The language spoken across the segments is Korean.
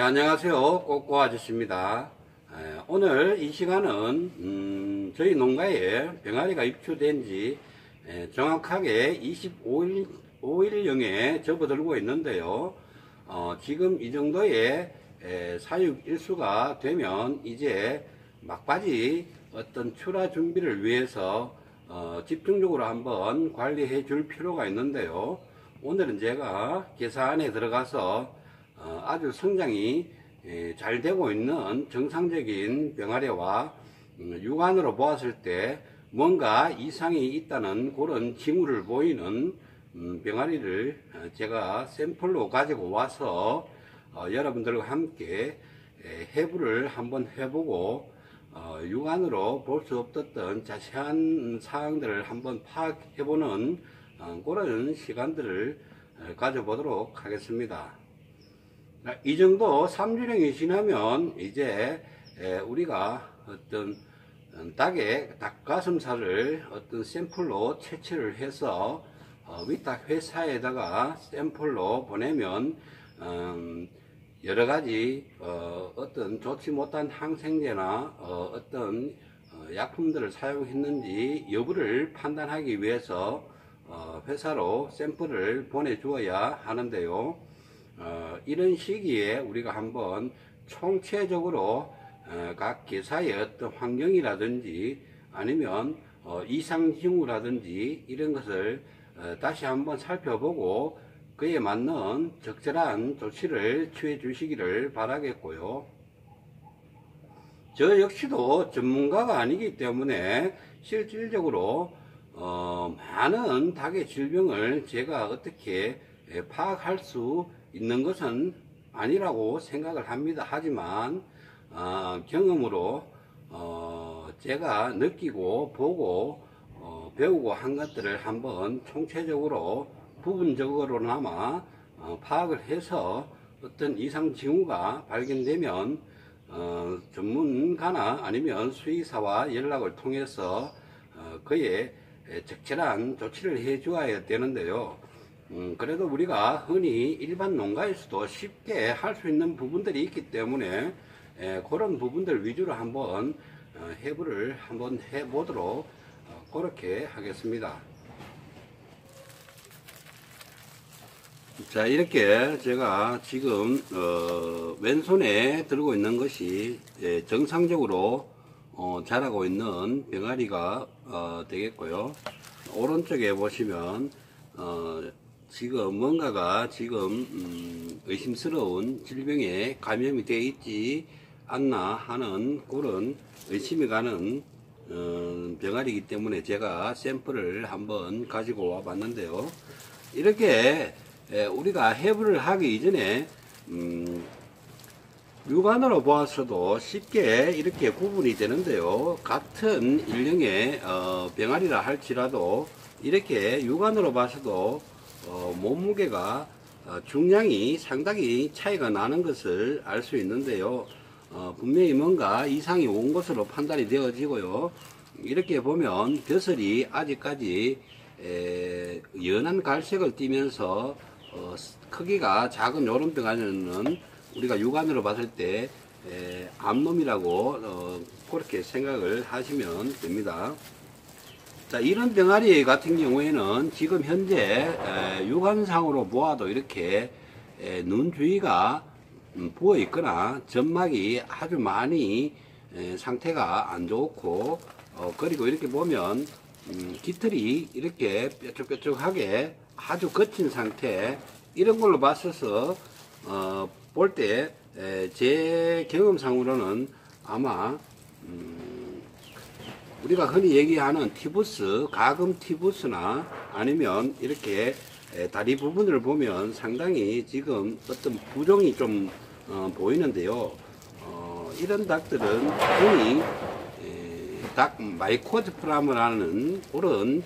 안녕하세요. 꼬꼬 아저씨입니다. 오늘 이 시간은 저희 농가에 병아리가 입주된 지 정확하게 25일경에 접어들고 있는데요. 지금 이 정도의 사육 일수가 되면 이제 막바지 어떤 출하 준비를 위해서 집중적으로 한번 관리해 줄 필요가 있는데요. 오늘은 제가 계산에 들어가서 아주 성장이 잘 되고 있는 정상적인 병아리와 육안으로 보았을 때 뭔가 이상이 있다는 그런 징후를 보이는 병아리를 제가 샘플로 가지고 와서 여러분들과 함께 해부를 한번 해보고 육안으로 볼 수 없었던 자세한 사항들을 한번 파악해보는 그런 시간들을 가져보도록 하겠습니다. 이 정도 3주령이 지나면 이제 우리가 어떤 닭가슴살을 어떤 샘플로 채취를 해서 위탁 회사에다가 샘플로 보내면 여러가지 어떤 좋지 못한 항생제나 어떤 약품들을 사용했는지 여부를 판단하기 위해서 회사로 샘플을 보내주어야 하는데요. 이런 시기에 우리가 한번 총체적으로 각 개사의 어떤 환경이라든지 아니면 이상 징후라든지 이런 것을 다시 한번 살펴보고 그에 맞는 적절한 조치를 취해 주시기를 바라겠고요. 저 역시도 전문가가 아니기 때문에 실질적으로 많은 닭의 질병을 제가 어떻게 파악할 수 있는 것은 아니라고 생각을 합니다. 하지만 경험으로 제가 느끼고 보고 배우고 한 것들을 한번 총체적으로 부분적으로나마 파악을 해서 어떤 이상 징후가 발견되면 전문가나 아니면 수의사와 연락을 통해서 그에 적절한 조치를 해 주어야 되는데요. 그래도 우리가 흔히 일반 농가에서도 쉽게 할 수 있는 부분들이 있기 때문에 그런 부분들 위주로 한번 해부를 한번 해보도록 그렇게 하겠습니다. 자, 이렇게 제가 지금 왼손에 들고 있는 것이 정상적으로 자라고 있는 병아리가 되겠고요. 오른쪽에 보시면 지금 뭔가가 지금 의심스러운 질병에 감염이 되어 있지 않나 하는 그런 의심이 가는 병아리이기 때문에 제가 샘플을 한번 가지고 와 봤는데요. 이렇게 우리가 해부를 하기 이전에 육안으로 보았어도 쉽게 이렇게 구분이 되는데요. 같은 일령의 병아리라 할지라도 이렇게 육안으로 봐서도 몸무게가 중량이 상당히 차이가 나는 것을 알 수 있는데요. 분명히 뭔가 이상이 온 것으로 판단이 되어지고요. 이렇게 보면 벼슬이 아직까지 연한 갈색을 띠면서 크기가 작은 요런 병아리는 우리가 육안으로 봤을 때 암놈이라고 그렇게 생각을 하시면 됩니다. 자, 이런 병아리 같은 경우에는 지금 현재 육안상으로 보아도 이렇게 눈 주위가 부어 있거나 점막이 아주 많이 상태가 안 좋고 그리고 이렇게 보면 깃털이 이렇게 뾰족뾰족하게 아주 거친 상태, 이런 걸로 봤어서 볼 때 제 경험상으로는 아마 우리가 흔히 얘기하는 티부스, 가금 티부스나 아니면 이렇게 다리 부분을 보면 상당히 지금 어떤 부종이 좀 보이는데요. 이런 닭들은 흔히 닭 마이코즈프라마라는 그런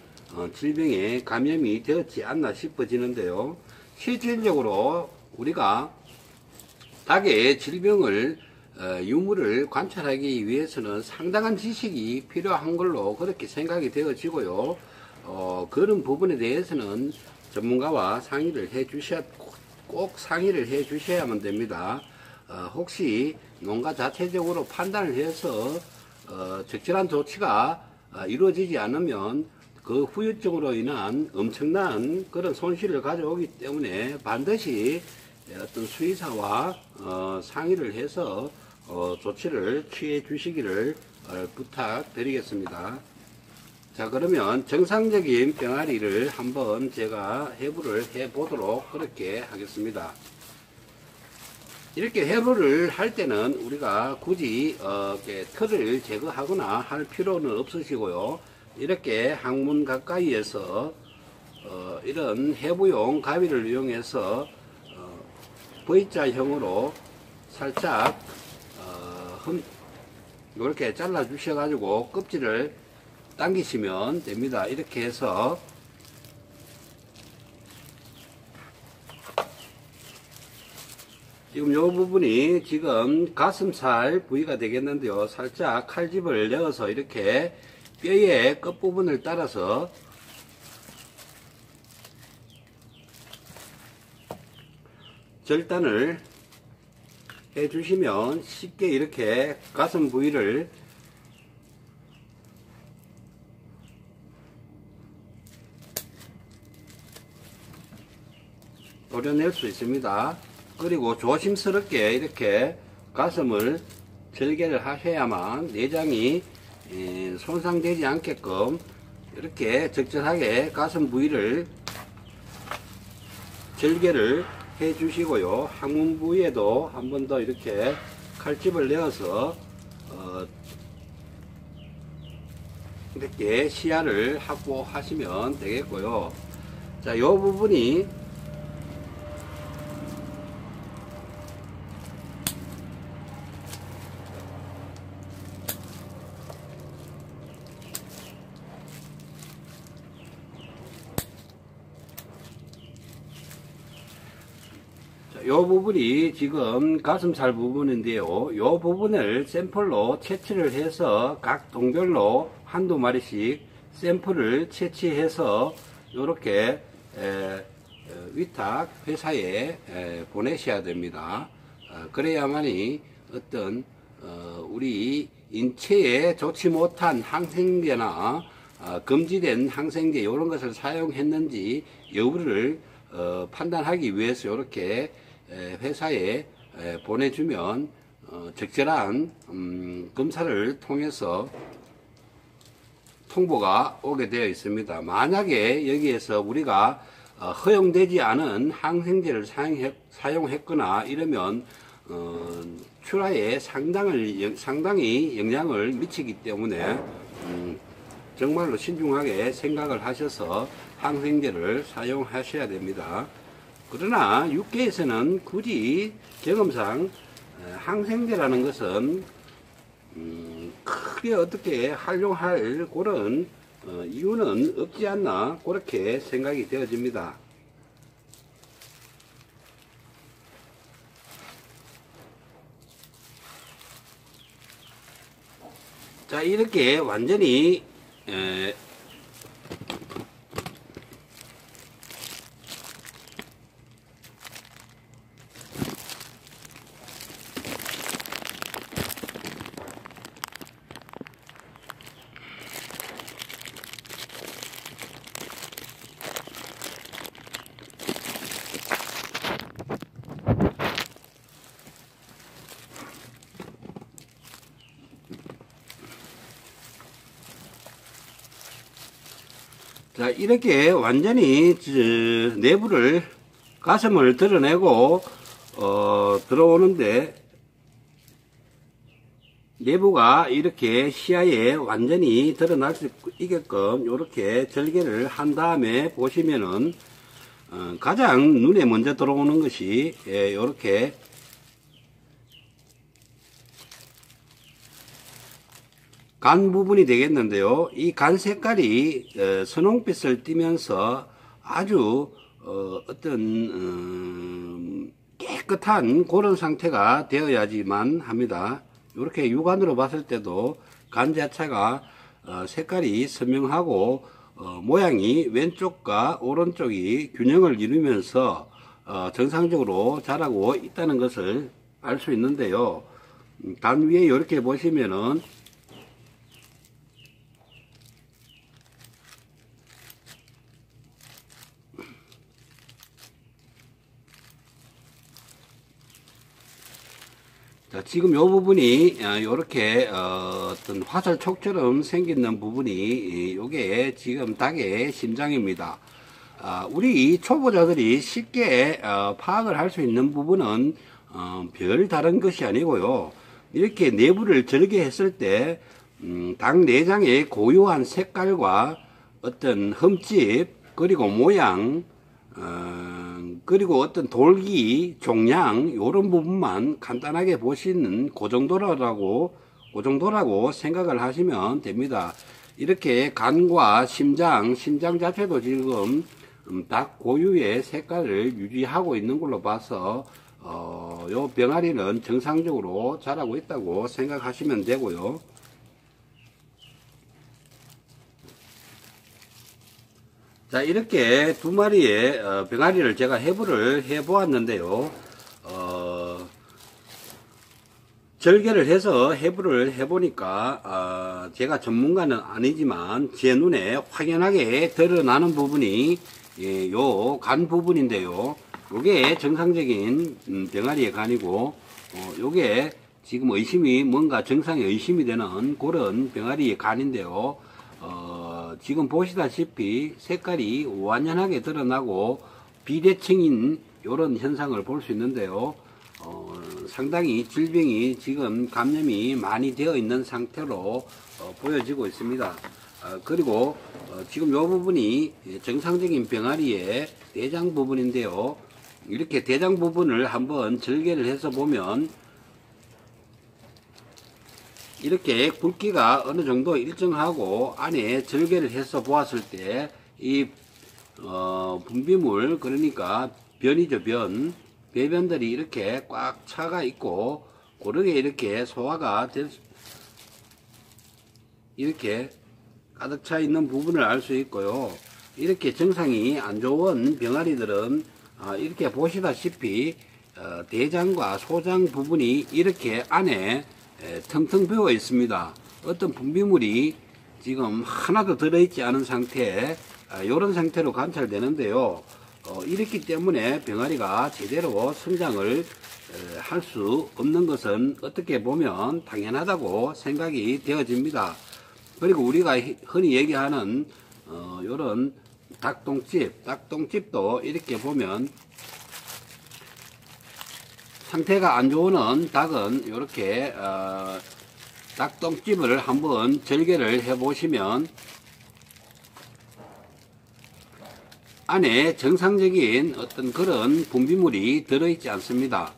질병에 감염이 되었지 않나 싶어지는데요. 실질적으로 우리가 닭의 질병을 유무를 관찰하기 위해서는 상당한 지식이 필요한 걸로 그렇게 생각이 되어지고요. 그런 부분에 대해서는 전문가와 상의를 해 주셔야, 꼭 상의를 해 주셔야만 됩니다. 혹시 농가 자체적으로 판단을 해서 적절한 조치가 이루어지지 않으면 그 후유증으로 인한 엄청난 그런 손실을 가져오기 때문에 반드시 어떤 수의사와 상의를 해서 조치를 취해 주시기를 부탁드리겠습니다. 자, 그러면 정상적인 병아리를 한번 제가 해부를 해 보도록 그렇게 하겠습니다. 이렇게 해부를 할 때는 우리가 굳이 이렇게 털을 제거하거나 할 필요는 없으시고요. 이렇게 항문 가까이에서 이런 해부용 가위를 이용해서 V자형으로 살짝 이렇게 잘라 주셔 가지고 껍질을 당기시면 됩니다. 이렇게 해서 지금 이 부분이 지금 가슴살 부위가 되겠는데요. 살짝 칼집을 넣어서 이렇게 뼈의 끝부분을 따라서 절단을 해 주시면 쉽게 이렇게 가슴 부위를 도려낼 수 있습니다. 그리고 조심스럽게 이렇게 가슴을 절개를 하셔야만 내장이 손상되지 않게끔 이렇게 적절하게 가슴 부위를 절개를 해 주시고요. 항문 부위에도 한 번 더 이렇게 칼집을 내어서 이렇게 시야를 확보하시면 되겠고요. 자, 이 부분이 이 부분이 지금 가슴살 부분인데요. 이 부분을 샘플로 채취를 해서 각 동별로 한두 마리씩 샘플을 채취해서 이렇게 위탁 회사에 보내셔야 됩니다. 그래야만이 어떤 우리 인체에 좋지 못한 항생제나 금지된 항생제 이런 것을 사용했는지 여부를 판단하기 위해서 이렇게 회사에 보내주면 적절한 검사를 통해서 통보가 오게 되어 있습니다. 만약에 여기에서 우리가 허용되지 않은 항생제를 사용했거나 이러면 출하에 상당히 영향을 미치기 때문에 정말로 신중하게 생각을 하셔서 항생제를 사용하셔야 됩니다. 그러나 육계에서는 굳이 경험상 항생제라는 것은 크게 어떻게 활용할 그런 이유는 없지 않나 그렇게 생각이 되어집니다. 자, 이렇게 완전히 자, 이렇게 완전히 내부를 가슴을 드러내고 들어오는데 내부가 이렇게 시야에 완전히 드러날 수 있게끔 이렇게 절개를 한 다음에 보시면은 가장 눈에 먼저 들어오는 것이 이렇게 간 부분이 되겠는데요. 이 간 색깔이 선홍빛을 띠면서 아주 어떤 깨끗한 그런 상태가 되어야지만 합니다. 이렇게 육안으로 봤을 때도 간 자체가 색깔이 선명하고 모양이 왼쪽과 오른쪽이 균형을 이루면서 정상적으로 자라고 있다는 것을 알 수 있는데요. 단 위에 이렇게 보시면은 자, 지금 이 부분이 이렇게 어떤 화살촉처럼 생기는 부분이 요게 지금 닭의 심장입니다. 우리 초보자들이 쉽게 파악을 할 수 있는 부분은 별 다른 것이 아니고요. 이렇게 내부를 절개했을 때 닭 내장의 고유한 색깔과 어떤 흠집 그리고 모양 그리고 어떤 돌기, 종양 이런 부분만 간단하게 보시는 그 정도라고 생각을 하시면 됩니다. 이렇게 간과 심장 자체도 지금 닭 고유의 색깔을 유지하고 있는 걸로 봐서 요 병아리는 정상적으로 자라고 있다고 생각하시면 되고요. 자, 이렇게 두 마리의 병아리를 제가 해부를 해 보았는데요. 절개를 해서 해부를 해 보니까 제가 전문가는 아니지만 제 눈에 확연하게 드러나는 부분이 요 간 부분인데요. 요게 정상적인 병아리의 간이고 요게 지금 의심이 뭔가 정상의 의심이 되는 그런 병아리의 간인데요. 지금 보시다시피 색깔이 완연하게 드러나고 비대칭인 이런 현상을 볼 수 있는데요. 상당히 질병이 지금 감염이 많이 되어 있는 상태로 보여지고 있습니다. 그리고 지금 이 부분이 정상적인 병아리의 대장 부분인데요. 이렇게 대장 부분을 한번 절개를 해서 보면 이렇게 굵기가 어느 정도 일정하고 안에 절개를 해서 보았을 때 이 분비물, 그러니까 변이죠, 배변들이 이렇게 꽉 차가 있고 고르게 이렇게 소화가 이렇게 가득 차 있는 부분을 알 수 있고요. 이렇게 정상이 안 좋은 병아리들은 이렇게 보시다시피 대장과 소장 부분이 이렇게 안에 텅텅 비어 있습니다. 어떤 분비물이 지금 하나도 들어있지 않은 상태, 이런 상태로 관찰되는데요. 이렇기 때문에 병아리가 제대로 성장을 할 수 없는 것은 어떻게 보면 당연하다고 생각이 되어집니다. 그리고 우리가 흔히 얘기하는 이런 닭똥집도 이렇게 보면 상태가 안 좋은 닭은 이렇게 닭똥집을 한번 절개를 해 보시면 안에 정상적인 어떤 그런 분비물이 들어있지 않습니다.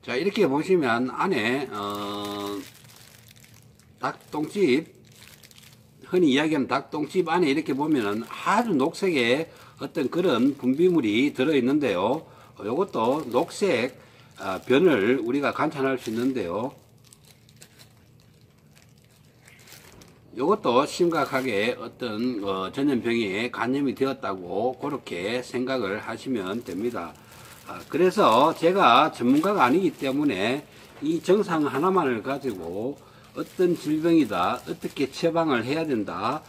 자, 이렇게 보시면 안에 닭똥집, 흔히 이야기하는 닭똥집 안에 이렇게 보면은 아주 녹색의 어떤 그런 분비물이 들어있는데요. 이것도 녹색 변을 우리가 관찰할 수 있는데요. 이것도 심각하게 어떤 전염병에 감염이 되었다고 그렇게 생각을 하시면 됩니다. 그래서 제가 전문가가 아니기 때문에 이 정상 하나만을 가지고 어떤 질병이다, 어떻게 처방을 해야 된다,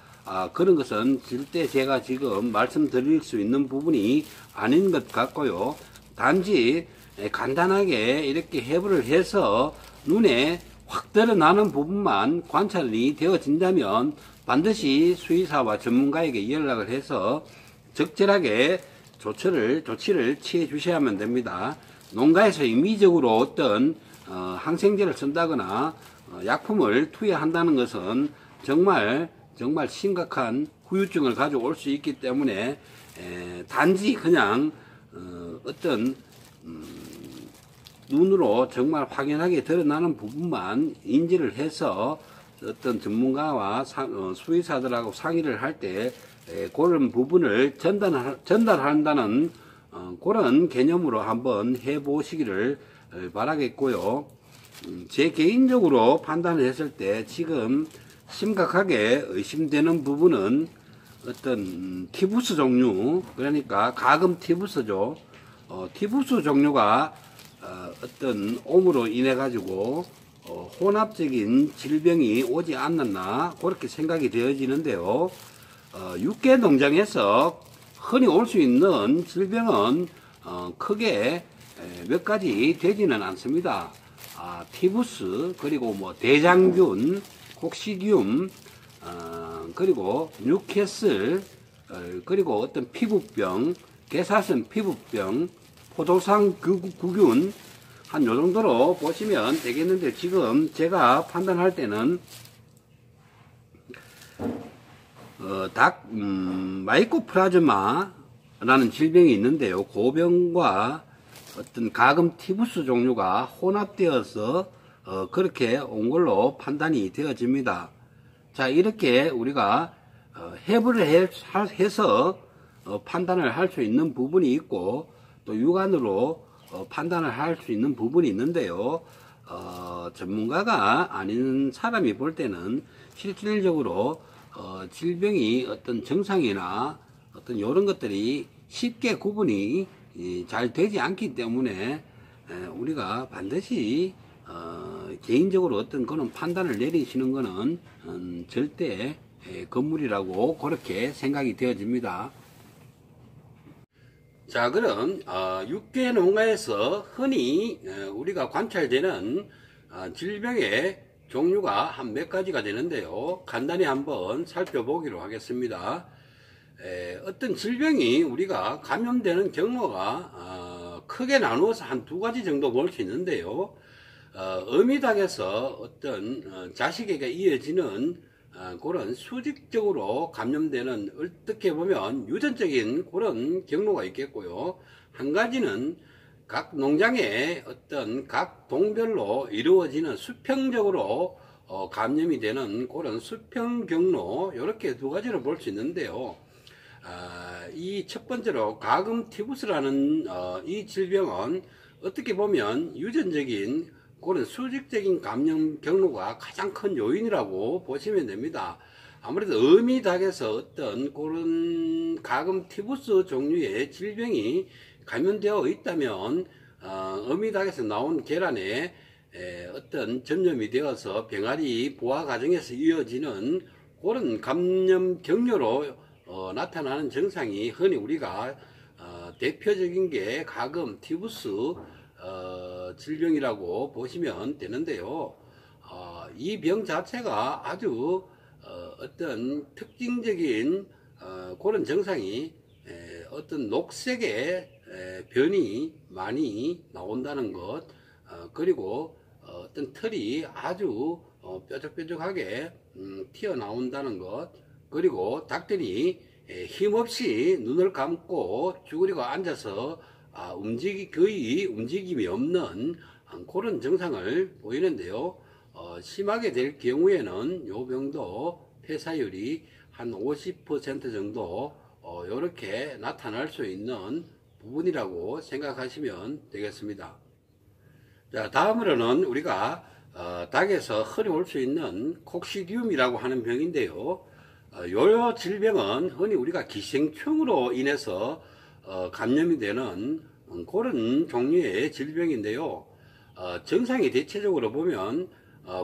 그런 것은 절대 제가 지금 말씀드릴 수 있는 부분이 아닌 것 같고요. 단지 간단하게 이렇게 해부를 해서 눈에 확 드러나는 부분만 관찰이 되어진다면 반드시 수의사와 전문가에게 연락을 해서 적절하게 조치를 취해 주셔야만 됩니다. 농가에서 임의적으로 어떤 항생제를 쓴다거나 약품을 투여한다는 것은 정말 심각한 후유증을 가져올 수 있기 때문에 단지 그냥 어떤 눈으로 정말 확연하게 드러나는 부분만 인지를 해서 어떤 전문가와 수의사들하고 상의를 할 때 그런 부분을 전달한다는 그런 개념으로 한번 해보시기를 바라겠고요. 제 개인적으로 판단을 했을 때 지금 심각하게 의심되는 부분은 어떤 티부스 종류, 그러니까 가금 티부스죠. 티부스 종류가 어떤 옴으로 인해 가지고 혼합적인 질병이 오지 않았나 그렇게 생각이 되어지는데요. 육계 농장에서 흔히 올 수 있는 질병은 크게 몇 가지 되지는 않습니다. 티부스, 그리고 뭐 대장균, kok시dium, 그리고 뉴캐슬, 그리고 어떤 피부병, 개사선 피부병, 포도상 구균, 한 요 정도로 보시면 되겠는데, 지금 제가 판단할 때는 마이코플라즈마라는 질병이 있는데요. 고병과 어떤 가금 티부스 종류가 혼합되어서 그렇게 온 걸로 판단이 되어집니다. 자, 이렇게 우리가 해부를 해서 판단을 할 수 있는 부분이 있고, 또 육안으로 판단을 할 수 있는 부분이 있는데요. 전문가가 아닌 사람이 볼 때는 실질적으로 질병이 어떤 정상이나 어떤 이런 것들이 쉽게 구분이 잘 되지 않기 때문에 우리가 반드시 개인적으로 어떤 그런 판단을 내리시는 것은 절대 건물이라고 그렇게 생각이 되어집니다. 자, 그럼 육계 농가에서 흔히 우리가 관찰되는 질병의 종류가 한 몇 가지가 되는데요. 간단히 한번 살펴보기로 하겠습니다. 어떤 질병이 우리가 감염되는 경로가 크게 나누어서 한 두 가지 정도 볼 수 있는데요. 어미닭에서 어떤 자식에게 이어지는 그런 수직적으로 감염되는, 어떻게 보면 유전적인 그런 경로가 있겠고요. 한 가지는 각 농장의 어떤 각 동별로 이루어지는 수평적으로 감염이 되는 그런 수평 경로, 이렇게 두 가지를 볼 수 있는데요. 이 첫 번째로 가금 티부스라는 이 질병은 어떻게 보면 유전적인 그런 수직적인 감염 경로가 가장 큰 요인이라고 보시면 됩니다. 아무래도 어미닭에서 어떤 그런 가금 티부스 종류의 질병이 감염되어 있다면 어미닭에서 나온 계란에 어떤 전염이 되어서 병아리 부화 과정에서 이어지는 그런 감염 경로로 나타나는 증상이 흔히 우리가 대표적인 게 가금 티부스 질병이라고 보시면 되는데요. 이 병 자체가 아주 어떤 특징적인 그런 증상이 어떤 녹색의 변이 많이 나온다는 것, 그리고 어떤 털이 아주 뾰족뾰족하게 튀어나온다는 것, 그리고 닭들이 힘없이 눈을 감고 쭈그리고 앉아서 거의 움직임이 없는 그런 증상을 보이는데요. 심하게 될 경우에는 요 병도 폐사율이 한 50% 정도 이렇게 나타날 수 있는 부분이라고 생각하시면 되겠습니다. 자, 다음으로는 우리가 닭에서 흔히 올 수 있는 kok시dium이라고 하는 병인데요. 요 질병은 흔히 우리가 기생충으로 인해서 감염이 되는 그런 종류의 질병인데요. 증상이 대체적으로 보면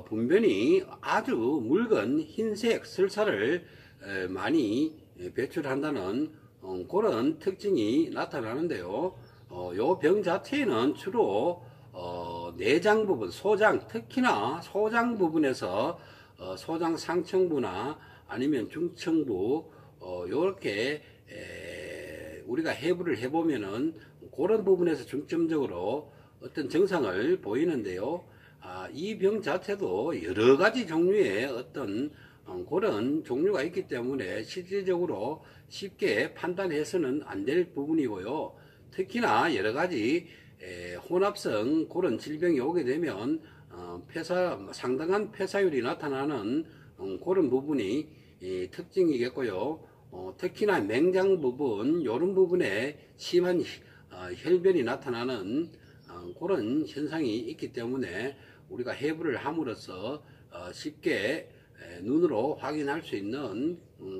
분변이 아주 묽은 흰색 설사를 많이 배출한다는 그런 특징이 나타나는데요. 요 병 자체는 주로 내장 부분, 소장, 특히나 소장 부분에서 소장 상층부나 아니면 중층부 요렇게 우리가 해부를 해보면은 그런 부분에서 중점적으로 어떤 증상을 보이는데요. 이 병 자체도 여러 가지 종류의 어떤 그런 종류가 있기 때문에 실질적으로 쉽게 판단해서는 안 될 부분이고요. 특히나 여러 가지 혼합성 그런 질병이 오게 되면 상당한 폐사율이 나타나는 그런 부분이 특징이겠고요. 특히나 맹장 부분, 이런 부분에 심한 혈변이 나타나는 그런 현상이 있기 때문에 우리가 해부를 함으로써 쉽게 눈으로 확인할 수 있는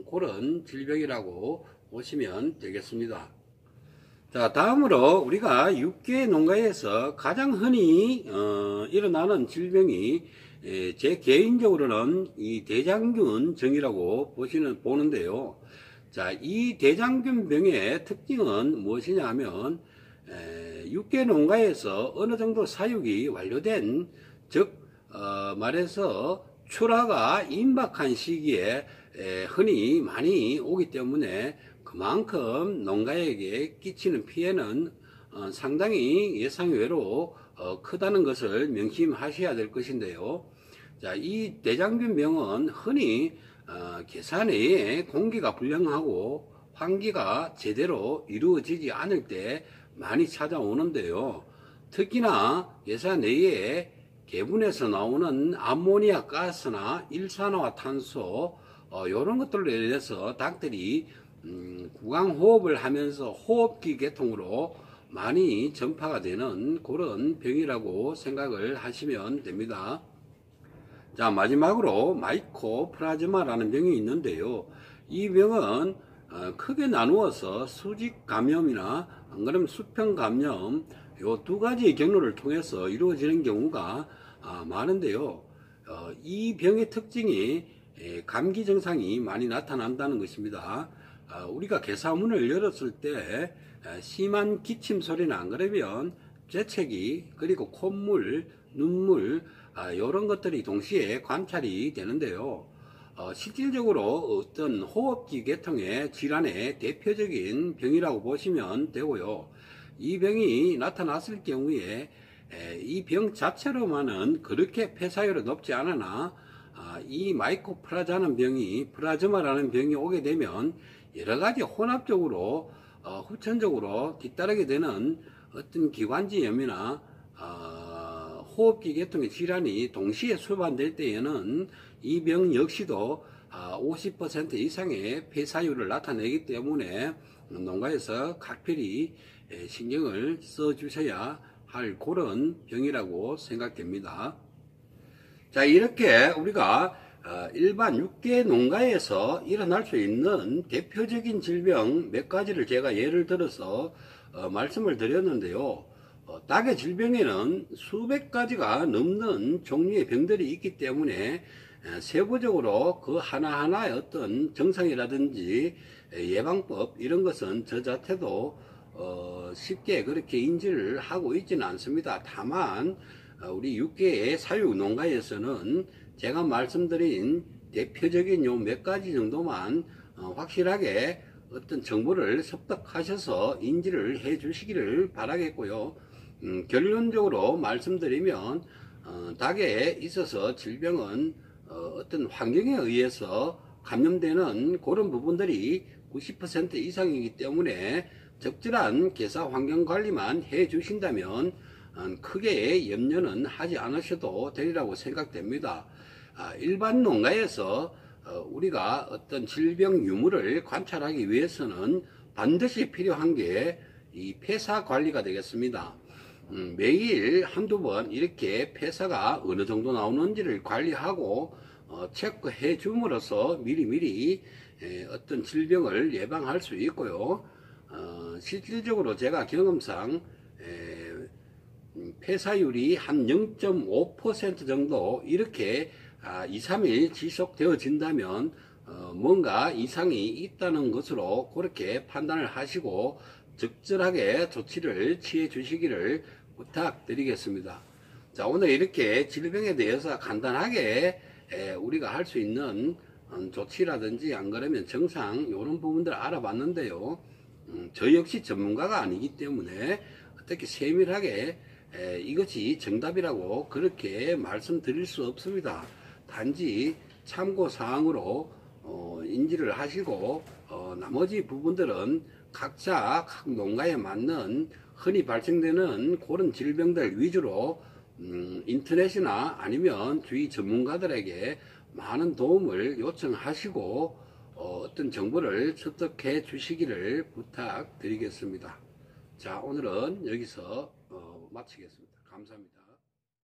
그런 질병이라고 보시면 되겠습니다. 자, 다음으로 우리가 육계 농가에서 가장 흔히 일어나는 질병이 제 개인적으로는 이 대장균증이라고 보는데요. 자, 이 대장균병의 특징은 무엇이냐 하면 육계 농가에서 어느 정도 사육이 완료된, 즉 말해서 출하가 임박한 시기에 흔히 많이 오기 때문에 그만큼 농가에게 끼치는 피해는 상당히 예상외로 크다는 것을 명심하셔야 될 것인데요. 자, 이 대장균병은 흔히 계산 내에 공기가 불량하고 환기가 제대로 이루어지지 않을 때 많이 찾아오는데요. 특히나 계산 내에 개분에서 나오는 암모니아 가스나 일산화탄소 이런 것들로 인해서 닭들이 구강호흡을 하면서 호흡기 계통으로 많이 전파가 되는 그런 병이라고 생각을 하시면 됩니다. 자, 마지막으로 마이코플라즈마라는 병이 있는데요. 이 병은 크게 나누어서 수직 감염이나 안 그러면 수평 감염, 요 두 가지 경로를 통해서 이루어지는 경우가 많은데요. 이 병의 특징이 감기 증상이 많이 나타난다는 것입니다. 우리가 개사문을 열었을 때 심한 기침 소리나 안 그러면 재채기, 그리고 콧물, 눈물 이런 것들이 동시에 관찰이 되는데요. 실질적으로 어떤 호흡기 계통의 질환의 대표적인 병이라고 보시면 되고요. 이 병이 나타났을 경우에 이 병 자체로만은 그렇게 폐사율이 높지 않으나 이 플라즈마라는 병이 오게 되면 여러가지 혼합적으로 후천적으로 뒤따르게 되는 어떤 기관지염이나 호흡기 계통의 질환이 동시에 수반될 때에는 이 병 역시도 50% 이상의 폐사율을 나타내기 때문에 농가에서 각별히 신경을 써 주셔야 할 그런 병이라고 생각됩니다. 자, 이렇게 우리가 일반 육계 농가에서 일어날 수 있는 대표적인 질병 몇 가지를 제가 예를 들어서 말씀을 드렸는데요. 닭의 질병에는 수백 가지가 넘는 종류의 병들이 있기 때문에 세부적으로 그 하나하나의 어떤 증상이라든지 예방법 이런 것은 저 자체도 쉽게 그렇게 인지를 하고 있지는 않습니다. 다만 우리 육계의 사육 농가에서는 제가 말씀드린 대표적인 요 몇 가지 정도만 확실하게 어떤 정보를 습득하셔서 인지를 해 주시기를 바라겠고요. 결론적으로 말씀드리면 닭에 있어서 질병은 어떤 환경에 의해서 감염되는 그런 부분들이 90% 이상이기 때문에 적절한 개사 환경 관리만 해 주신다면 크게 염려는 하지 않으셔도 되리라고 생각됩니다. 일반 농가에서 우리가 어떤 질병 유무를 관찰하기 위해서는 반드시 필요한 게 이 폐사 관리가 되겠습니다. 매일 한두 번 이렇게 폐사가 어느 정도 나오는지를 관리하고 체크해 줌으로써 미리미리 어떤 질병을 예방할 수 있고요. 실질적으로 제가 경험상 폐사율이 한 0.5% 정도 이렇게 2, 3일 지속되어진다면 뭔가 이상이 있다는 것으로 그렇게 판단을 하시고 적절하게 조치를 취해 주시기를 부탁드리겠습니다. 자, 오늘 이렇게 질병에 대해서 간단하게 우리가 할 수 있는 조치라든지 안 그러면 증상 이런 부분들 알아봤는데요. 저 역시 전문가가 아니기 때문에 어떻게 세밀하게 이것이 정답이라고 그렇게 말씀드릴 수 없습니다. 단지 참고사항으로 인지를 하시고 나머지 부분들은 각자 각 농가에 맞는 흔히 발생되는 그런 질병들 위주로 인터넷이나 아니면 주위 전문가들에게 많은 도움을 요청하시고 어떤 정보를 습득해 주시기를 부탁드리겠습니다. 자, 오늘은 여기서 마치겠습니다. 감사합니다.